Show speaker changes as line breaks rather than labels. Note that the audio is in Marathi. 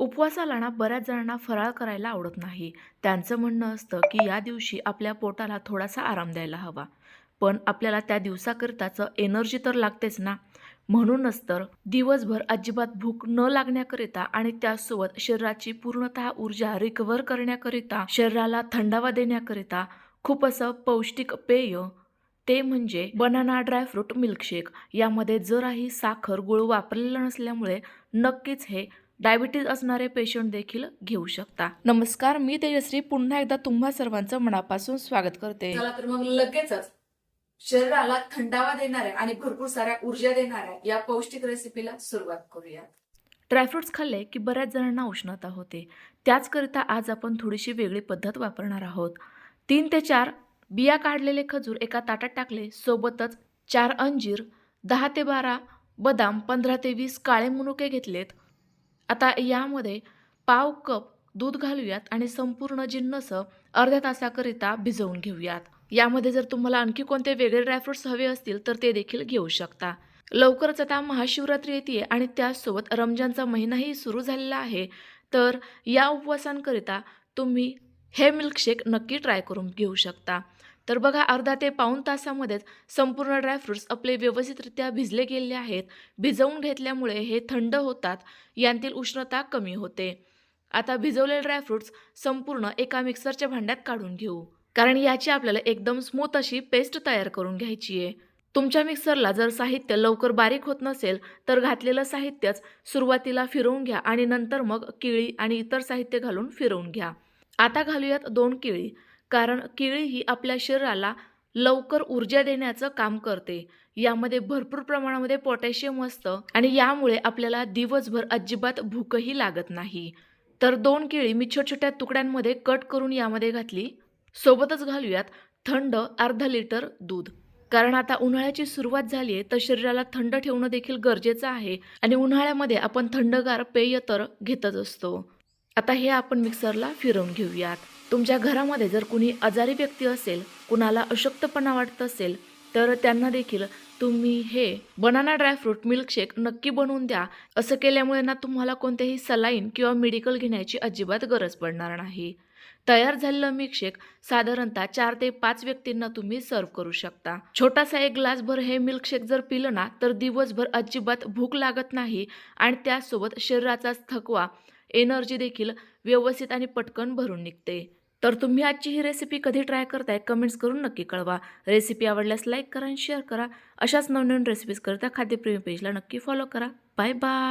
उपवासाला ना बऱ्याच जणांना फराळ करायला आवडत नाही. त्यांचं म्हणणं असतं की या दिवशी आपल्या पोटाला थोडासा आराम द्यायला हवा. पण आपल्याला त्या दिवसाकरिताचं एनर्जी तर लागतेच ना. म्हणूनच तर दिवसभर अजिबात भूक न लागण्याकरिता आणि त्यासोबत शरीराची पूर्णतः ऊर्जा रिकव्हर करण्याकरिता, शरीराला थंडावा देण्याकरिता खूप असं पौष्टिक पेय ते म्हणजे बनाना ड्रायफ्रूट मिल्कशेक. यामध्ये जराही साखर, गूळ वापरलेलं नसल्यामुळे नक्कीच हे डायबिटीज असणारे पेशंट देखील घेऊ शकता. नमस्कार, मी तेजश्री पुन्हा एकदा तुम्हा सर्वांचं मनापासून स्वागत करते. चला तर मग लगेचच शरीराला थंडावा देणाऱ्या आणि भरपूर साऱ्या ऊर्जा देणाऱ्या या पौष्टिक रेसिपीला सुरुवात करूया. ड्रायफ्रुट्स खाल्ले की बऱ्याच जणांना उष्णता होते. त्याचकरिता आज आपण थोडीशी वेगळी पद्धत वापरणार आहोत. 3 ते 4 बिया काढलेले खजूर एका ताटात टाकले, सोबतच 4 अंजीर, 10 ते 12 बदाम, 15 ते 20 काळे मनुके घेतलेत. आता यामध्ये पाव कप दूध घालूयात आणि संपूर्ण जिन्नस अर्ध्या तासाकरिता भिजवून घेऊयात. यामध्ये जर तुम्हाला आणखी कोणते वेगळे ड्रायफ्रुट्स हवे असतील तर ते देखील घेऊ शकता. लवकरच आता महाशिवरात्री येते आणि त्याचसोबत रमजानचा महिनाही सुरू झालेला आहे. तर या उपवासांकरिता तुम्ही हे मिल्कशेक नक्की ट्राय करून घेऊ शकता. तर बघा, अर्धा ते पाऊण तासामध्येच संपूर्ण ड्रायफ्रुट्स आपले व्यवस्थितरित्या भिजले गेलेले आहेत. भिजवून घेतल्यामुळे हे थंड होतात, यांतील उष्णता कमी होते. आता भिजवलेले ड्रायफ्रुट्स संपूर्ण एका मिक्सरच्या भांड्यात काढून घेऊ, कारण याची आपल्याला एकदम स्मूथ अशी पेस्ट तयार करून घ्यायची आहे. तुमच्या मिक्सरला जर साहित्य लवकर बारीक होत नसेल तर घातलेलं साहित्यच सुरुवातीला फिरवून घ्या आणि नंतर मग केळी आणि इतर साहित्य घालून फिरवून घ्या. आता घालूयात 2 केळी, कारण केळी ही आपल्या शरीराला लवकर ऊर्जा देण्याचं काम करते. यामध्ये भरपूर प्रमाणामध्ये पोटॅशियम असतं आणि यामुळे आपल्याला दिवसभर अजिबात भूकही लागत नाही. तर 2 केळी मी छोट्या-छोट्या तुकड्यांमध्ये कट करून यामध्ये घातली. सोबतच घालूयात थंड अर्धा लिटर दूध. कारण आता उन्हाळ्याची सुरुवात झाली आहे, तर शरीराला थंड ठेवणं देखील गरजेचं आहे आणि उन्हाळ्यामध्ये आपण थंडगार पेय तर घेतच असतो. आता हे आपण मिक्सरला फिरवून घेऊयात. तुमच्या घरामध्ये जर कुणी आजारी व्यक्ती असेल, कुणाला अशक्तपणा वाटत असेल, तर त्यांना देखील तुम्ही हे बनाना ड्रायफ्रूट मिल्कशेक नक्की बनवून द्या. असं केल्यामुळे ना तुम्हाला कोणतेही सलाईन किंवा मेडिकल घेण्याची अजिबात गरज पडणार नाही. तयार झालेलं मिल्कशेक साधारणतः 4 ते 5 व्यक्तींना तुम्ही सर्व्ह करू शकता. छोटासा एक ग्लासभर हे मिल्कशेक जर पिलं ना तर दिवसभर अजिबात भूक लागत नाही आणि त्यासोबत शरीराचा थकवा, एनर्जी देखील व्यवस्थित आणि पटकन भरून निघते. तर तुम्ही आजची ही रेसिपी कधी ट्राय करताय कमेंट्स करून नक्की कळवा. रेसिपी आवडल्यास लाईक करा आणि शेअर करा. अशाच नवनवीन रेसिपीज करता खाद्यप्रेमी पेजला नक्की फॉलो करा. Bye bye.